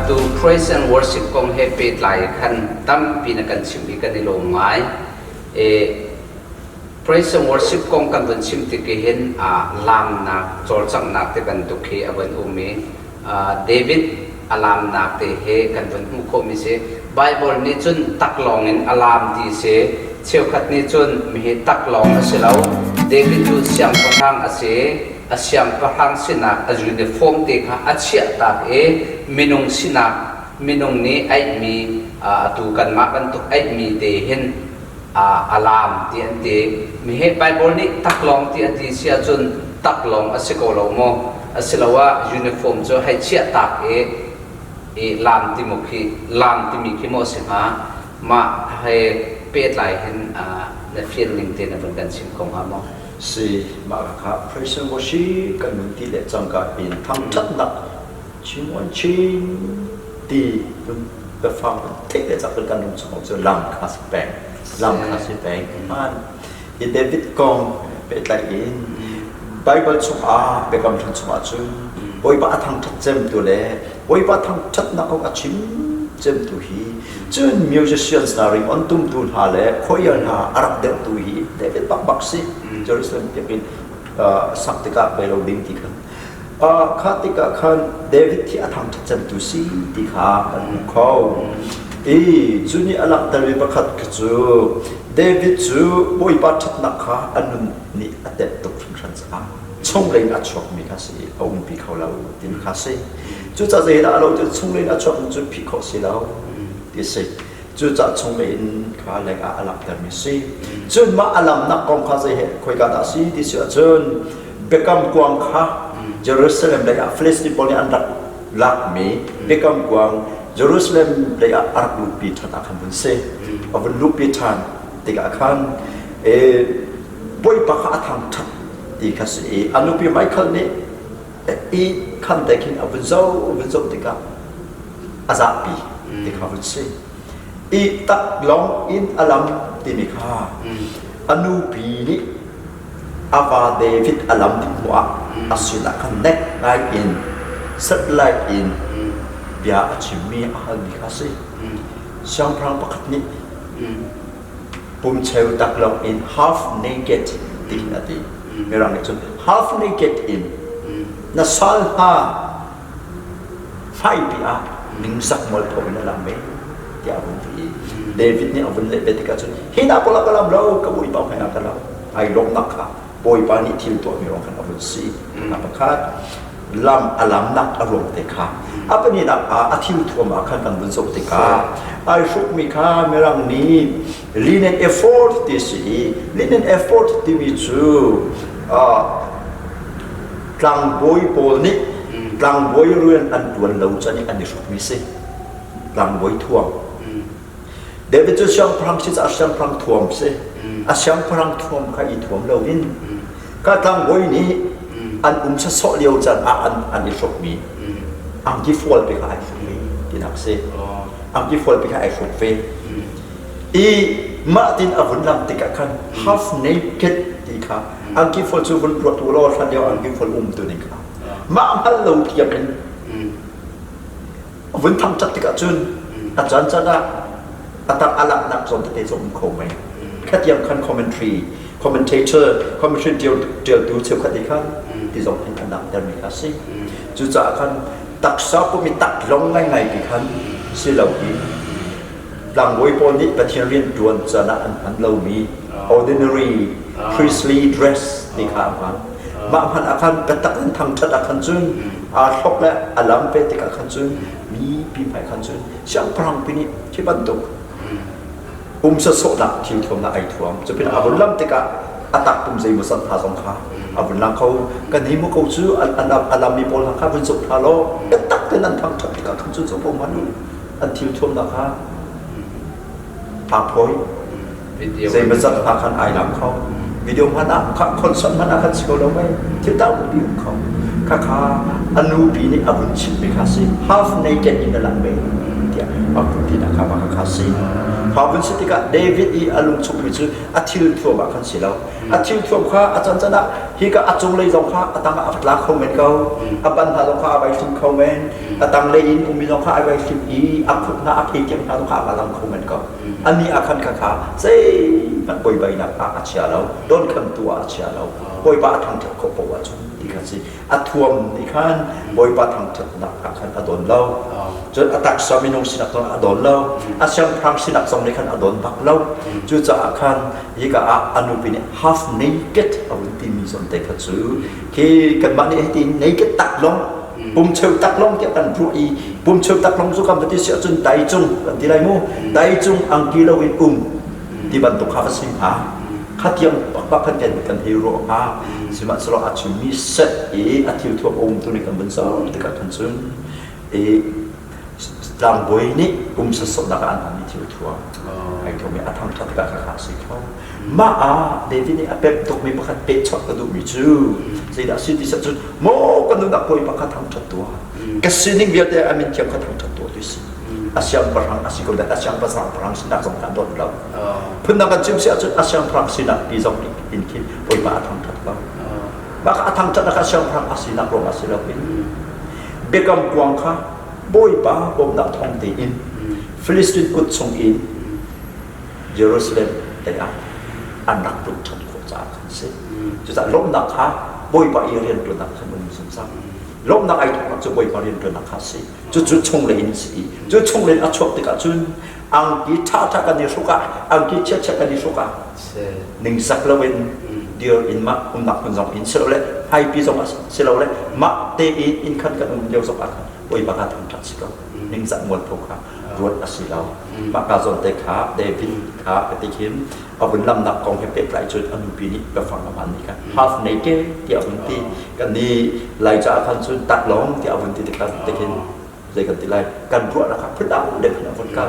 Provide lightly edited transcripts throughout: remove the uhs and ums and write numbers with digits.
to praise and worship กงเฮเปิดหลายคันตั้มปีนักันชิมอีกันในโลงไม้praise and worship กงกันบนชิมติกเห็นลามนักจอร์จังนักที่กันตุกเฮอวันอุเมเดวิดอลามนักที่เฮกันบนมุขมิเสไบเบิลนี้จนตักลองเงินอลามดีเสเชี่ยวขัดนี้จนมีเหตุตักลองเสแล้วเดวิดดูเสียงพลังเสอาเซียมพลังสินักอายุในฟอมเด็กอาเชียตักมินงสินักมินงนี้ไอมีตูกันมากันตุกไอมีเดเห็นอลามที่อันเดมีเหตุไบเบิลนี้ตักลองที่อันดีเสียจนตักลองอาศัยกลองโมอาศัยว่ายูนิฟอร์มจะให้เชียตักลามที่มุขีลามที่มีขีโมสิฮะมาให้เปิดไหลเห็นในฟิลลิ่งที่ในบรรดาชิมของฮามอสิมาครับ praise and worship กันหนึ่งที่เด็ดจังการเป็นทั้งชัดนักชิมวันชิมตีเป็นฟังเทคได้จากเป็นการนุ่งสมองจะลำคาสแปงมันอีเดวิดกองเป็นอะไรไบเบิลสุอาเป็นคำชันสมาจุนโอยบ้าทั้งชัดเจมตัวเล่โอยบ้าทั้งชัดนักก็ชิมเจมตัวฮีจนมิวสิชันส์นาริมอันตุ้มตุนหาเล่คอยหาอารักเดมตัวฮีเดวิดบักซิเจอริสเลมจะเป็นสักติกาเบลล์ดิ้งที่กันข้าติกาคันเดวิดที่ทำชัดเจนตัวซีที่ขาอันเขาจุนี่อารักเดวิดบักขัดกจูเดวิดจูโอยบ้าชัดนักขาอันนี้อัดเด็ดตุกฟังชันส์ช่องเล่นอัดชกมีคาสิเอาอุ้มปีเขาเราดินคาสิจุดจะเห็นเราจะช่องเล่นอัดชกจุดปีเขาสิเราดิสิจุดจะช่องเล่นข้าเล็กอาลับแต่ไม่สิจุดมาอาลัมนักกองข้าสิเหตุคุยกันได้สิดิสิจุดเบกัมกวางข้าเยรูซาเล็มเลยฟิลิสตินอันดับลักมีเบกัมกวางเยรูซาเล็มเลยอารักลูปีทันอาคันบุญเซ่อาบุญลูปีทันติกาคันบอยปะข้าทำทัดที่ข้าศึกอนุพิไมเคิลนี่ขันเด็กนี่อาวุโสที่ข้าอาซาปีที่ข้าวุฒิตักลองอินอาลัมที่มีข้าอนุพินี่อาวาเดวิดอาลัมที่หัวอาศิลขันเน็กไลอินสัตไลอินเบียอาชิมีอาฮันที่ข้าศึกช่างพระประคัตนี่ปุ่มเชลตักลองอิน half naked ที่นั่นที่ไม่รังนี่จน half naked in น่าสัลฮาไฟปีอามิงสักมอลทวินละเมที่อาวุธที่เดวิดเนี่ยอาวุธเล็บติกาจนฮินาโปลากลาบเรากบุยปาให้นักเราไอ้ลงนักค่ะปอยปานิทิลตัวมีรองกันอาวุธสีนับขาดลำอาลัมนักอารมณ์เตค่ะอัปนี้นักอาทิลทัวมาขันกันบุญสุติกาไอ้ชุกมีค่าเมื่อรังนี้ลีนเอฟฟอร์ตที่สีลีนเอฟฟอร์ตที่มีจูกลางบอยโพนี่กลางบอยเรือนอันดวนเราจะนี่อันนี้ชุกมีสิกลางบอยท่วมเดี๋ยวจะช่างพลังที่จะช่างพลังท่วมสิช่างพลังท่วมใครท่วมเราวินก็กลางบอยนี้อันจะสอเลียวจันอันนี้ชุกมีอันที่ฟอลไปกับไอ้ชุกมีที่นักสิอันที่ฟอลไปกับไอ้ชุกเฟมาตินอาวุธลำติกะคัน half naked ที่ข้าอันที่ฟอลจูฟุลปลดตัวรอดคนเดียวอันที่ฟอลตัวนี้ข้ามาอันเราเทียบกันอาวุธทำจัดติกะจุนอาจารย์จะได้อาตาอาลักนักสนทนาสมคมไหมแค่เทียมคัน commentator เดียวดูเชื่อกันดีครับที่สมเป็นอันดับเดิมมีครับสิจุดจากคันตักซาปุมิตักลงง่ายๆกี่คันสิเราอีหลังวัยปนนี้ประเทศเรียนดวนจะน่าอันเรามี ordinary priestly dress ที่ข้าพันบางพันอาคารเป็นตักนั้นทำชัดอาคารจุนชกและอาลัมเป็นติกอาคารจุนมีปีใหม่อาคารจุนช่างพลังปีนี้ที่บรรทุกสะสดักทิวทวมน่าไอทวมจะเป็นอาวุธลำติกาอัตักปุ่มใจมุสันทาสงขาอาวุธลำเขากันหิมุเขาชื่ออาลัมมีโพลังข้าเป็นสุภาโลเป็นตักเป็นนั้นทำชัดติกาคำจุนสมบูรณ์มันอันทิวทวมนะคะอาพอยใจมันจะพาคันไอหลังเขาวิดีโอมันอ่ะคนสอนมันอ่ะคันสกุลเราไม่ที่ตั้งวิวเขาข้าอนุปีนี่อาวุธชิบไปค่ะสิ half naked in the land เดีย Papunti na ka makakasin. Pabun sa tika, David i alung chupichu, atil tuwa makan silaw. Atil tuwa ka, atan sana, hika atung lay dong ka, atang atlak komen kau, aban halong ka abay sim komen, atang layin umilong ka abay sim i, akut na akik yang halong ka amalang komen kau. Ani akan kaka, say, boy bay na ka atsialaw, don kan tua atsialaw, boy ba atang tak ko po wajong. Kasi atuam ikan boy batang tet nak akan adon lau jod atak sami nong sinak ton adon lau asyam prang sinak song ikan adon bak lau jod sa akan jika anu pini half naked awin timi som te katsu ki kan mani heti naked tak long bum cheu tak long kia kan brui bum cheu tak long su kam beti sia chun dai chung ti lai mu dai chung ang kilawin di bantu khasim ha khatiang bakpan kan hero ha simat selo acu miset atil tuap tu ni kan bensar dekat kan sun lang boy ni sesok dak an atil tuap ai tu mi atam tak ka kasi kau David ni apep tok mi bakat pecok kadu mi chu sai dak siti satu mo kan dak boy bakat tam tua kasining biar dia amin tiap katam tua tu si asyam perang asikol dan asyam perang sinak song kan dot lau pendapat jim si asyam perang sinak di zong inkin boy ba atang tat lau baka atang tat nak asyam perang asinak lo asilau in bekam kuang ka boy ba bom nak thong ti in Filistin kut song in Jerusalem tengah anak tu chat ko cha kan se jadi lom nak ha boy ba irian tu nak kan sum sam lom nak ai thong chu boy ba irian tu nak ha se chu chong le in si chu chong le a chok te ka chun ang ki tha kan ni suka ang ki cha kan ni suka ning sak lawin dia in mak nak pun zong in selo le hai pi zong selo le mak te in kan kan dia zong ak boy ba ka thong chat si ko ning sak mon thok ka ruột asilau maka zon te kha David kha petikim abun lam nak kong he pe plai chut anu pini ka phang man ni ka half naked ti abun ti kan ni lai cha khan chun tak long ti abun ti ka tekin zai kan ti lai kan ruột na ka phda de phna von ka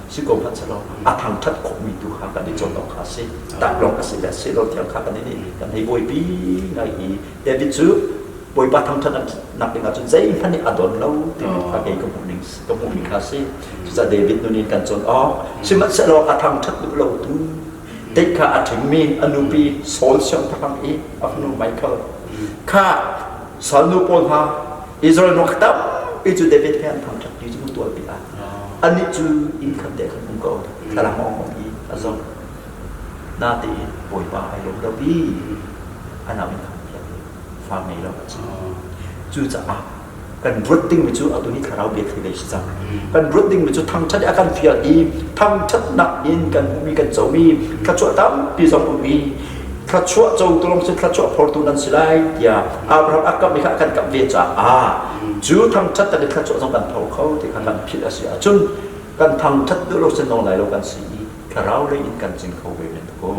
si kom phat salo a thang that ko mi tu kha kan ni chon dok kha si tak long ka si da si lo tiang kha kan ni kan hei boy pi ngai i David chu boy ba thang that nak ni ka chun zai phan ni adon lo ti ka ke ko mu kha si sa David nunin kan chon simat sa lo athang that lo tu tekha athmin anupi sol syam phang i afnu Michael kha salnu pol ha Israel no khatam i chu David kan thang that ni chu tu pi a ani chu in khat de kan ko thala mo mo i azong na ti boy ba ai lo da bi ana min khat fa me lo chu cha kan rutting mi chu atuni kharau be thile sa kan rutting mi chu thang chat akan fial i thang chat nak in kan mi kan zomi ka chu tam pi zong mi ka chu chou tulong se ka chu fortunan silai ya Abraham akam mi kan kap ve cha chu thang chat ta ka chu zong kan thau khau ti kan phit asia chun kan thang chat du lo se nong lai lo kan si kharau le in kan jing khau ve men ko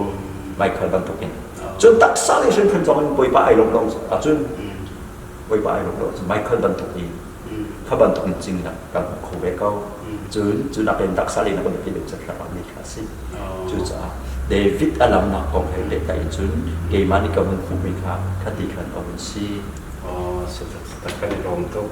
Michael ban to in chun tak sa le sen phen zong boi ba ai long long chun boy ba ai lo Michael ban tuk i kha ban tuk jing na kan ko ve kau chu na pen tak sali na ko ti le chat la ni kha si chu cha David alam na ko he le kai chun ke mani ka mun fu mi kha khati khan on si se ta kan rom to